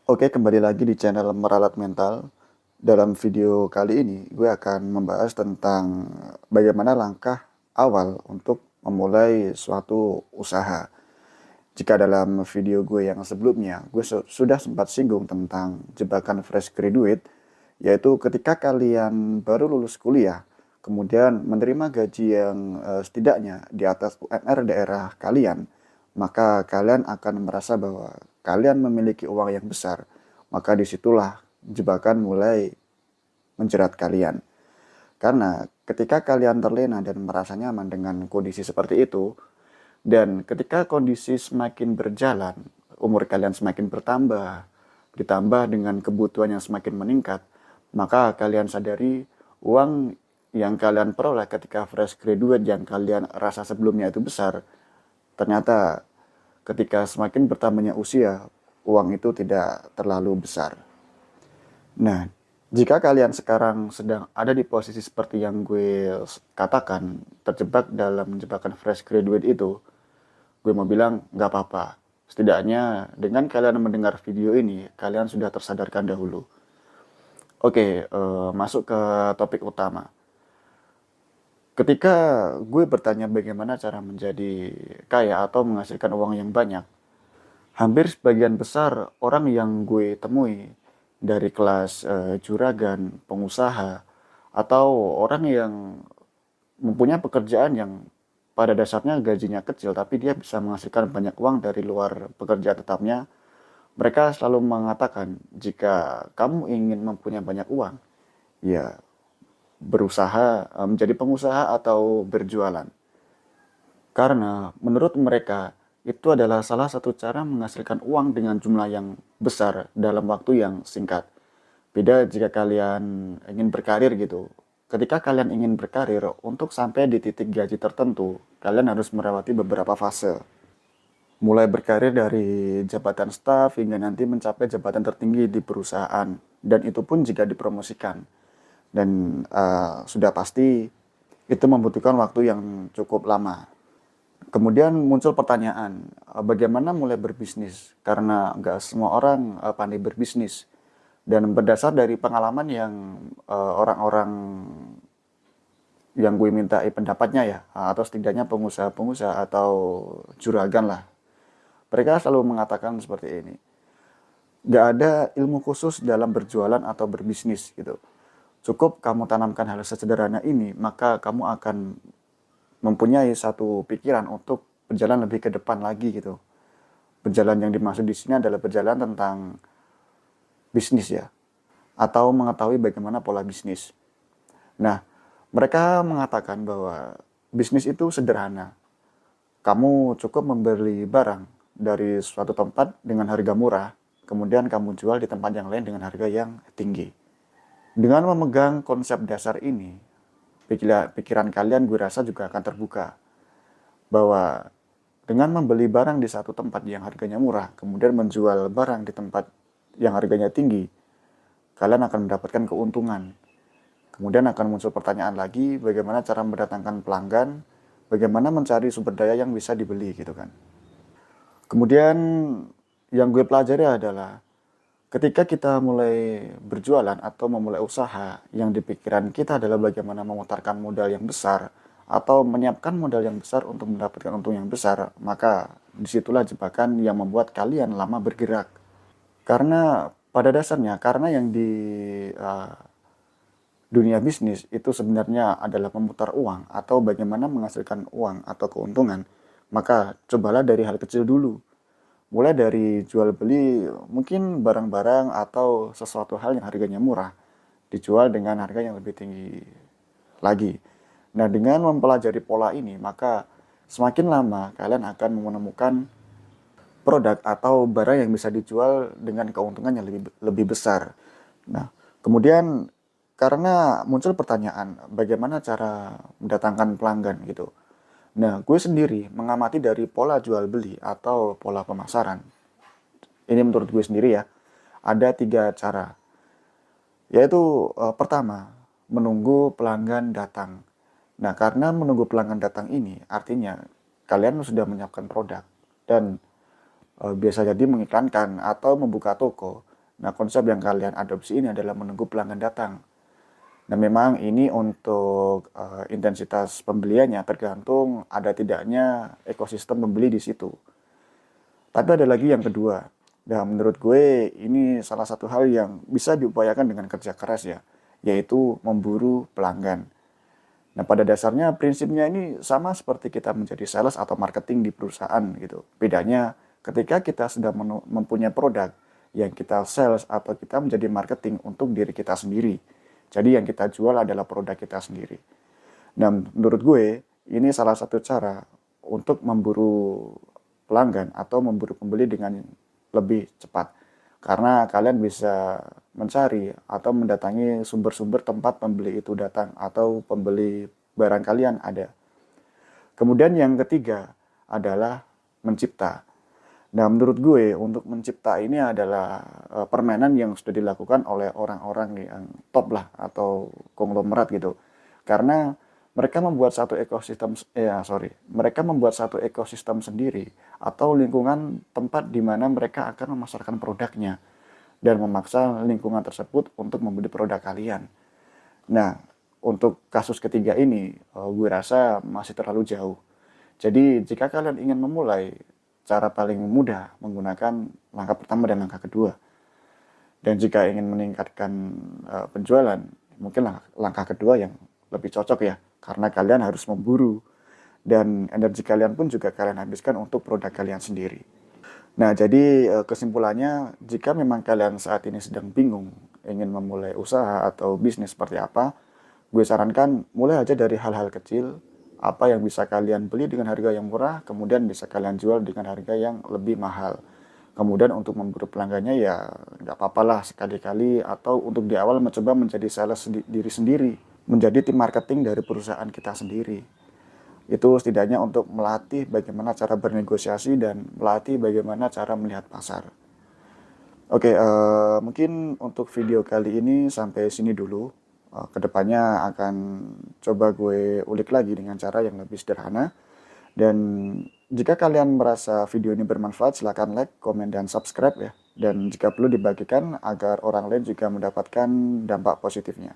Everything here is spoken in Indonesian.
Oke, kembali lagi di channel Meralat Mental. Dalam video kali ini, gue akan membahas tentang bagaimana langkah awal untuk memulai suatu usaha. Jika dalam video gue yang sebelumnya, gue sudah sempat singgung tentang jebakan fresh graduate, yaitu ketika kalian baru lulus kuliah, kemudian menerima gaji yang setidaknya di atas UMR daerah kalian, maka kalian akan merasa bahwa kalian memiliki uang yang besar. Maka disitulah jebakan mulai menjerat kalian. Karena ketika kalian terlena dan merasa nyaman dengan kondisi seperti itu, dan ketika kondisi semakin berjalan, umur kalian semakin bertambah, ditambah dengan kebutuhan yang semakin meningkat, maka kalian sadari uang yang kalian peroleh ketika fresh graduate yang kalian rasa sebelumnya itu besar, ternyata ketika semakin bertambahnya usia, uang itu tidak terlalu besar. Nah, jika kalian sekarang sedang ada di posisi seperti yang gue katakan, terjebak dalam jebakan fresh graduate itu, gue mau bilang nggak apa-apa. Setidaknya dengan kalian mendengar video ini, kalian sudah tersadarkan dahulu. Oke, masuk ke topik utama. Ketika gue bertanya bagaimana cara menjadi kaya atau menghasilkan uang yang banyak, hampir sebagian besar orang yang gue temui dari kelas juragan, pengusaha, atau orang yang mempunyai pekerjaan yang pada dasarnya gajinya kecil tapi dia bisa menghasilkan banyak uang dari luar pekerjaan tetapnya, mereka selalu mengatakan jika kamu ingin mempunyai banyak uang, ya berusaha menjadi pengusaha atau berjualan. Karena menurut mereka itu adalah salah satu cara menghasilkan uang dengan jumlah yang besar dalam waktu yang singkat. Beda jika kalian ingin berkarir gitu. Ketika kalian ingin berkarir, untuk sampai di titik gaji tertentu, kalian harus melewati beberapa fase. Mulai berkarir dari jabatan staf hingga nanti mencapai jabatan tertinggi di perusahaan. Dan itu pun jika dipromosikan. Dan sudah pasti itu membutuhkan waktu yang cukup lama. Kemudian muncul pertanyaan, bagaimana mulai berbisnis? Karena nggak semua orang pandai berbisnis. Dan berdasar dari pengalaman yang orang-orang yang gue mintai pendapatnya ya, atau setidaknya pengusaha-pengusaha atau juragan lah. Mereka selalu mengatakan seperti ini. Nggak ada ilmu khusus dalam berjualan atau berbisnis gitu. Cukup kamu tanamkan hal sesederhana ini, maka kamu akan mempunyai satu pikiran untuk berjalan lebih ke depan lagi gitu. Berjalan yang dimaksud di sini adalah berjalan tentang bisnis ya, atau mengetahui bagaimana pola bisnis. Nah, mereka mengatakan bahwa bisnis itu sederhana. Kamu cukup membeli barang dari suatu tempat dengan harga murah, kemudian kamu jual di tempat yang lain dengan harga yang tinggi. Dengan memegang konsep dasar ini, pikiran kalian gue rasa juga akan terbuka. Bahwa dengan membeli barang di satu tempat yang harganya murah, kemudian menjual barang di tempat yang harganya tinggi, kalian akan mendapatkan keuntungan. Kemudian akan muncul pertanyaan lagi, bagaimana cara mendatangkan pelanggan, bagaimana mencari sumber daya yang bisa dibeli gitu kan. Kemudian yang gue pelajari adalah ketika kita mulai berjualan atau memulai usaha, yang di pikiran kita adalah bagaimana memutarkan modal yang besar atau menyiapkan modal yang besar untuk mendapatkan untung yang besar, maka disitulah jebakan yang membuat kalian lama bergerak. Karena pada dasarnya, karena yang di uh, dunia bisnis itu sebenarnya adalah memutar uang atau bagaimana menghasilkan uang atau keuntungan, maka cobalah dari hal kecil dulu. Mulai dari jual beli mungkin barang-barang atau sesuatu hal yang harganya murah, dijual dengan harga yang lebih tinggi lagi. Nah, dengan mempelajari pola ini, maka semakin lama kalian akan menemukan produk atau barang yang bisa dijual dengan keuntungan yang lebih besar. Nah, kemudian karena muncul pertanyaan, bagaimana cara mendatangkan pelanggan gitu. Nah, gue sendiri mengamati dari pola jual beli atau pola pemasaran. Ini menurut gue sendiri ya, ada tiga cara. Yaitu pertama, menunggu pelanggan datang. Nah, karena menunggu pelanggan datang ini, artinya kalian sudah menyiapkan produk. Dan biasa jadi mengiklankan atau membuka toko. Nah, konsep yang kalian adopsi ini adalah menunggu pelanggan datang. Nah, memang ini untuk intensitas pembeliannya tergantung ada tidaknya ekosistem pembeli di situ. Tapi ada lagi yang kedua. Nah, menurut gue ini salah satu hal yang bisa diupayakan dengan kerja keras ya, yaitu memburu pelanggan. Nah, pada dasarnya prinsipnya ini sama seperti kita menjadi sales atau marketing di perusahaan gitu. Bedanya ketika kita sudah mempunyai produk yang kita sales atau kita menjadi marketing untuk diri kita sendiri. Jadi yang kita jual adalah produk kita sendiri. Nah, menurut gue ini salah satu cara untuk memburu pelanggan atau memburu pembeli dengan lebih cepat. Karena kalian bisa mencari atau mendatangi sumber-sumber tempat pembeli itu datang atau pembeli barang kalian ada. Kemudian yang ketiga adalah mencipta. Nah, menurut gue untuk mencipta ini adalah permainan yang sudah dilakukan oleh orang-orang yang top lah atau konglomerat gitu. Karena mereka membuat satu ekosistem sendiri atau lingkungan tempat di mana mereka akan memasarkan produknya dan memaksa lingkungan tersebut untuk membeli produk kalian. Nah, untuk kasus ketiga ini, gue rasa masih terlalu jauh. Jadi, jika kalian ingin memulai, cara paling mudah menggunakan langkah pertama dan langkah kedua. Dan jika ingin meningkatkan penjualan, mungkin langkah kedua yang lebih cocok ya, karena kalian harus memburu dan energi kalian pun juga kalian habiskan untuk produk kalian sendiri. Nah, jadi kesimpulannya, jika memang kalian saat ini sedang bingung ingin memulai usaha atau bisnis seperti apa, gue sarankan mulai aja dari hal-hal kecil, apa yang bisa kalian beli dengan harga yang murah, kemudian bisa kalian jual dengan harga yang lebih mahal. Kemudian untuk memburu pelanggannya ya nggak apa-apa lah sekali-kali, atau untuk di awal mencoba menjadi sales diri sendiri, menjadi tim marketing dari perusahaan kita sendiri. Itu setidaknya untuk melatih bagaimana cara bernegosiasi dan melatih bagaimana cara melihat pasar. Oke, mungkin untuk video kali ini sampai sini dulu. Kedepannya akan coba gue ulik lagi dengan cara yang lebih sederhana. Dan jika kalian merasa video ini bermanfaat, silakan like, komen, dan subscribe ya. Dan jika perlu dibagikan agar orang lain juga mendapatkan dampak positifnya.